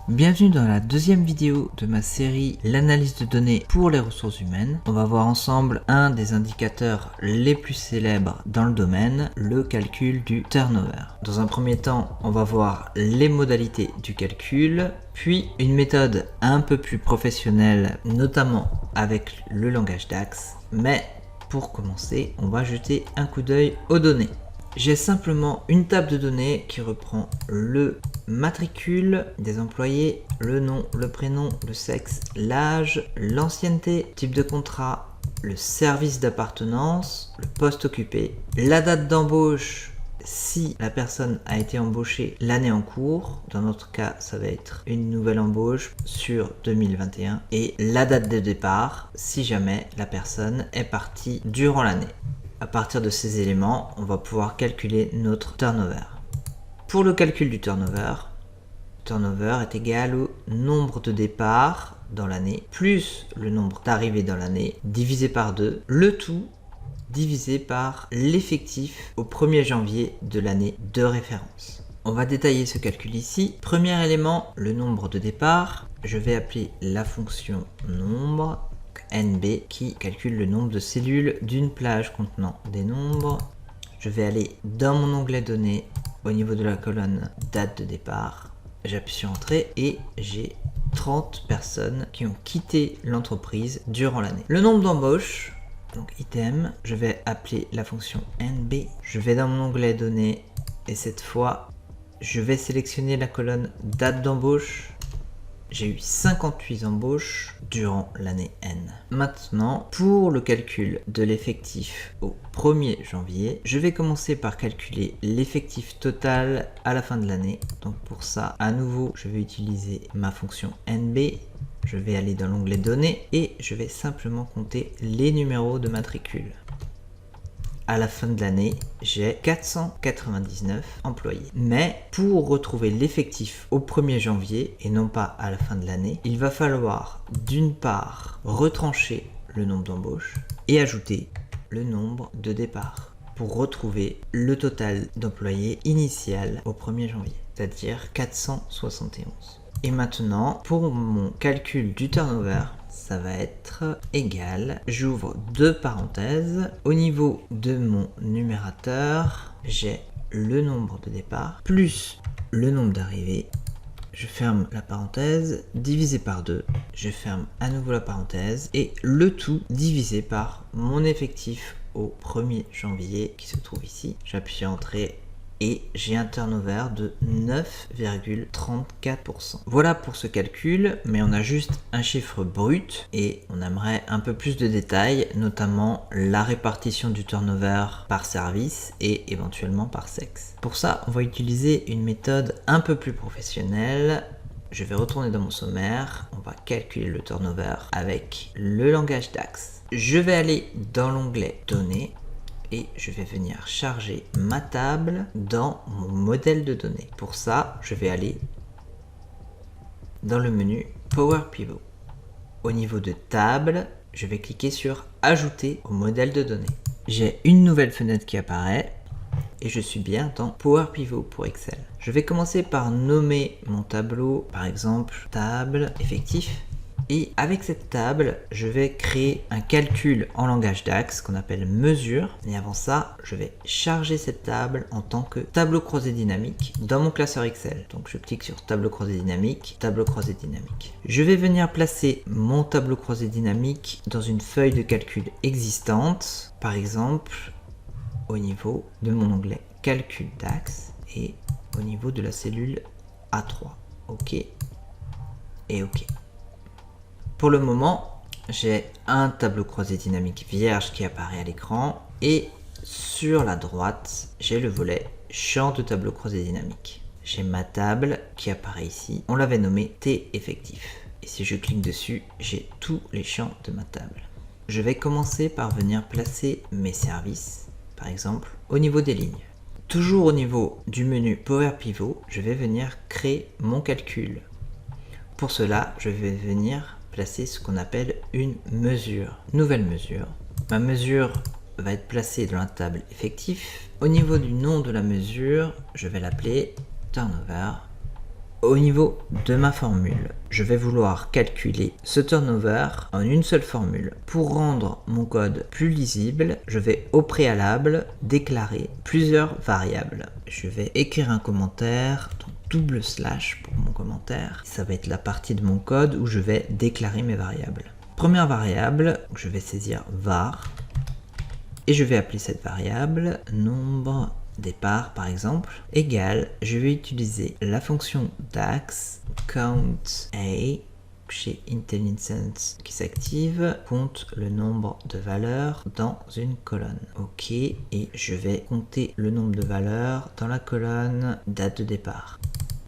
Bienvenue dans la deuxième vidéo de ma série l'analyse de données pour les ressources humaines. On va voir ensemble un des indicateurs les plus célèbres dans le domaine, le calcul du turnover. Dans un premier temps, on va voir les modalités du calcul, puis une méthode un peu plus professionnelle, notamment avec le langage DAX. Mais pour commencer, on va jeter un coup d'œil aux données. J'ai simplement une table de données qui reprend le matricule des employés, le nom, le prénom, le sexe, l'âge, l'ancienneté, type de contrat, le service d'appartenance, le poste occupé, la date d'embauche si la personne a été embauchée l'année en cours, dans notre cas ça va être une nouvelle embauche sur 2021, et la date de départ si jamais la personne est partie durant l'année. À partir de ces éléments, on va pouvoir calculer notre turnover. Pour le calcul du turnover est égal au nombre de départs dans l'année plus le nombre d'arrivées dans l'année divisé par 2, le tout divisé par l'effectif au 1er janvier de l'année de référence. On va détailler ce calcul ici. Premier élément, le nombre de départs. Je vais appeler la fonction nombre NB qui calcule le nombre de cellules d'une plage contenant des nombres. Je vais aller dans mon onglet données au niveau de la colonne date de départ. J'appuie sur entrée et j'ai 30 personnes qui ont quitté l'entreprise durant l'année. Le nombre d'embauches, donc item, je vais appeler la fonction NB. Je vais dans mon onglet données et cette fois je vais sélectionner la colonne date d'embauche. J'ai eu 58 embauches durant l'année N. Maintenant, pour le calcul de l'effectif au 1er janvier, je vais commencer par calculer l'effectif total à la fin de l'année. Donc pour ça, à nouveau, je vais utiliser ma fonction NB. Je vais aller dans l'onglet données et je vais simplement compter les numéros de matricule. À la fin de l'année, j'ai 499 employés. Mais pour retrouver l'effectif au 1er janvier et non pas à la fin de l'année, il va falloir d'une part retrancher le nombre d'embauches et ajouter le nombre de départs pour retrouver le total d'employés initial au 1er janvier, c'est-à-dire 471. Et maintenant, pour mon calcul du turnover, ça va être égal, j'ouvre deux parenthèses, au niveau de mon numérateur, j'ai le nombre de départs plus le nombre d'arrivées, je ferme la parenthèse, divisé par 2, je ferme à nouveau la parenthèse, et le tout divisé par mon effectif au 1er janvier qui se trouve ici, j'appuie sur entrée, et j'ai un turnover de 9,34%. Voilà pour ce calcul, mais on a juste un chiffre brut et on aimerait un peu plus de détails, notamment la répartition du turnover par service et éventuellement par sexe. Pour ça, on va utiliser une méthode un peu plus professionnelle. Je vais retourner dans mon sommaire, on va calculer le turnover avec le langage DAX. Je vais aller dans l'onglet données et je vais venir charger ma table dans mon modèle de données. Pour ça, je vais aller dans le menu Power Pivot. Au niveau de table, je vais cliquer sur Ajouter au modèle de données. J'ai une nouvelle fenêtre qui apparaît et je suis bien dans Power Pivot pour Excel. Je vais commencer par nommer mon tableau, par exemple table effectif. Et avec cette table, je vais créer un calcul en langage DAX qu'on appelle mesure. Et avant ça, je vais charger cette table en tant que tableau croisé dynamique dans mon classeur Excel. Donc je clique sur tableau croisé dynamique, tableau croisé dynamique. Je vais venir placer mon tableau croisé dynamique dans une feuille de calcul existante. Par exemple, au niveau de mon onglet calcul DAX et au niveau de la cellule A3. OK et OK. Pour le moment, j'ai un tableau croisé dynamique vierge qui apparaît à l'écran et sur la droite, j'ai le volet champ de tableau croisé dynamique. J'ai ma table qui apparaît ici. On l'avait nommé T effectif. Et si je clique dessus, j'ai tous les champs de ma table. Je vais commencer par venir placer mes services, par exemple, au niveau des lignes. Toujours au niveau du menu Power Pivot, je vais venir créer mon calcul. Pour cela, je vais venir placer ce qu'on appelle une mesure. Nouvelle mesure. Ma mesure va être placée dans la table effectif. Au niveau du nom de la mesure, je vais l'appeler turnover. Au niveau de ma formule, je vais vouloir calculer ce turnover en une seule formule. Pour rendre mon code plus lisible, je vais au préalable déclarer plusieurs variables. Je vais écrire un commentaire, donc double slash pour mon commentaire. Ça va être la partie de mon code où je vais déclarer mes variables. Première variable, je vais saisir var et je vais appeler cette variable nombre départ par exemple, égale, je vais utiliser la fonction DAX count a chez IntelliSense qui s'active, compte le nombre de valeurs dans une colonne. Ok, et je vais compter le nombre de valeurs dans la colonne date de départ.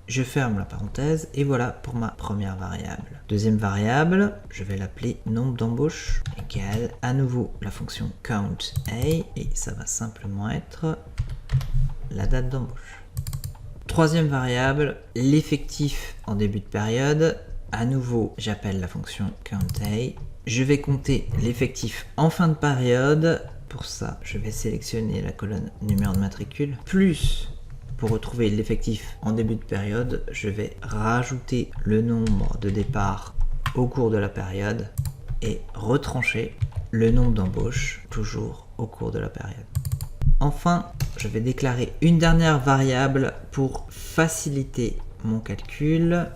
Je ferme la parenthèse et voilà pour ma première variable. Deuxième variable, je vais l'appeler nombre d'embauche égale à nouveau la fonction count a et ça va simplement être la date d'embauche. Troisième variable, l'effectif en début de période. À nouveau, j'appelle la fonction countA. Je vais compter l'effectif en fin de période. Pour ça, je vais sélectionner la colonne numéro de matricule. Plus, pour retrouver l'effectif en début de période, je vais rajouter le nombre de départs au cours de la période et retrancher le nombre d'embauches, toujours au cours de la période. Enfin, je vais déclarer une dernière variable pour faciliter mon calcul.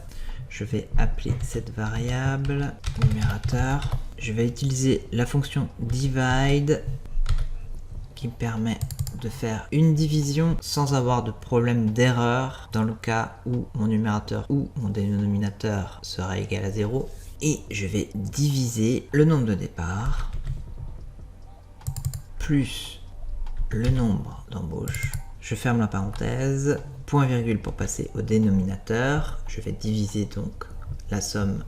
Je vais appeler cette variable numérateur. Je vais utiliser la fonction divide qui me permet de faire une division sans avoir de problème d'erreur dans le cas où mon numérateur ou mon dénominateur sera égal à 0. Et je vais diviser le nombre de départs plus le nombre d'embauches. Je ferme la parenthèse, point virgule pour passer au dénominateur. Je vais diviser donc la somme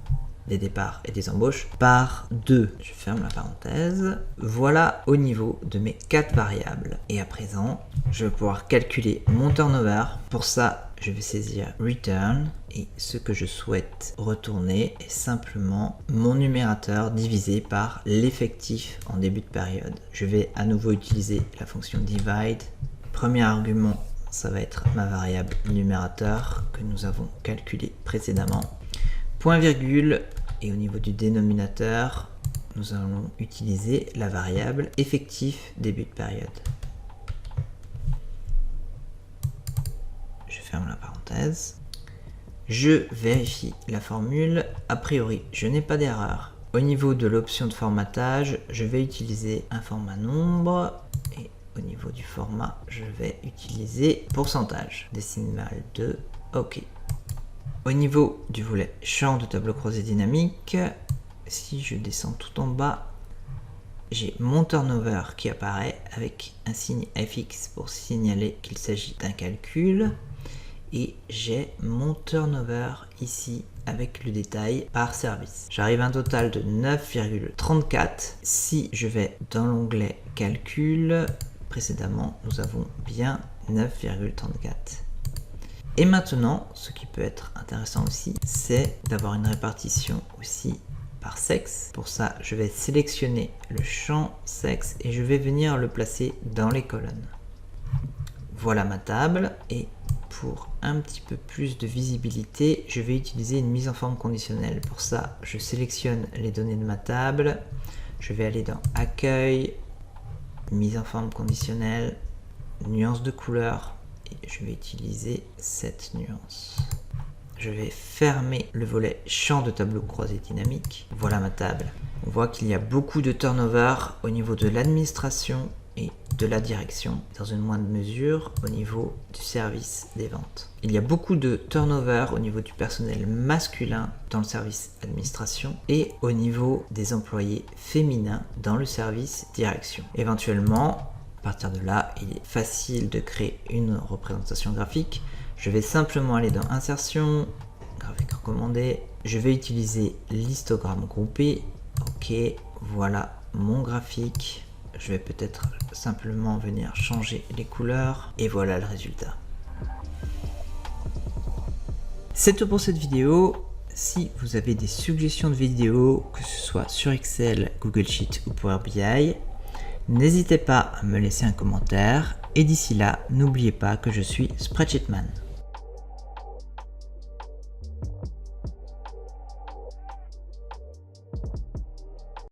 des départs et des embauches par 2. Je ferme la parenthèse. Voilà au niveau de mes 4 variables. Et à présent, je vais pouvoir calculer mon turnover. Pour ça, je vais saisir return et ce que je souhaite retourner est simplement mon numérateur divisé par l'effectif en début de période. Je vais à nouveau utiliser la fonction divide. Premier argument, ça va être ma variable numérateur que nous avons calculé précédemment. Point virgule et au niveau du dénominateur, nous allons utiliser la variable effectif début de période. Je ferme la parenthèse. Je vérifie la formule. A priori, je n'ai pas d'erreur. Au niveau de l'option de formatage, je vais utiliser un format nombre et au niveau du format, je vais utiliser pourcentage. Décimal 2, OK. Au niveau du volet champ de tableau croisé dynamique, si je descends tout en bas, j'ai mon turnover qui apparaît avec un signe FX pour signaler qu'il s'agit d'un calcul. Et j'ai mon turnover ici avec le détail par service. J'arrive à un total de 9,34. Si je vais dans l'onglet calcul, précédemment, nous avons bien 9,34. Et maintenant, ce qui peut être intéressant aussi, c'est d'avoir une répartition aussi par sexe. Pour ça, je vais sélectionner le champ sexe et je vais venir le placer dans les colonnes. Voilà ma table et pour un petit peu plus de visibilité, je vais utiliser une mise en forme conditionnelle. Pour ça, je sélectionne les données de ma table. Je vais aller dans Accueil, Mise en forme conditionnelle, Nuance de couleur. Et je vais utiliser cette nuance. Je vais fermer le volet champ de tableau croisé dynamique. Voilà ma table. On voit qu'il y a beaucoup de turnover au niveau de l'administration et de la direction, dans une moindre mesure au niveau du service des ventes. Il y a beaucoup de turnover au niveau du personnel masculin dans le service administration et au niveau des employés féminins dans le service direction. Éventuellement, à partir de là, il est facile de créer une représentation graphique. Je vais simplement aller dans Insertion, graphique recommandé. Je vais utiliser l'histogramme groupé. Ok, voilà mon graphique. Je vais peut-être simplement venir changer les couleurs et voilà le résultat. C'est tout pour cette vidéo. Si vous avez des suggestions de vidéos, que ce soit sur Excel, Google Sheet ou Power BI, n'hésitez pas à me laisser un commentaire. Et d'ici là, n'oubliez pas que je suis Spreadsheetman.